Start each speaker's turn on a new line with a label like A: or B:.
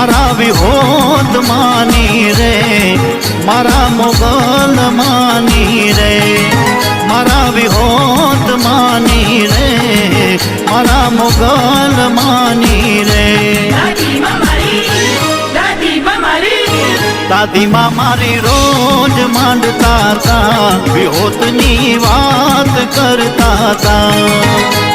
A: મારા વિહોત માની રે, મારા મોગલ માની રે, મારા વિહોત માની રે, મારા મોગલ માની રે. દાદીમાં મારી રોજ માંડતા હતા, વિહોતની વાત કરતા હતા.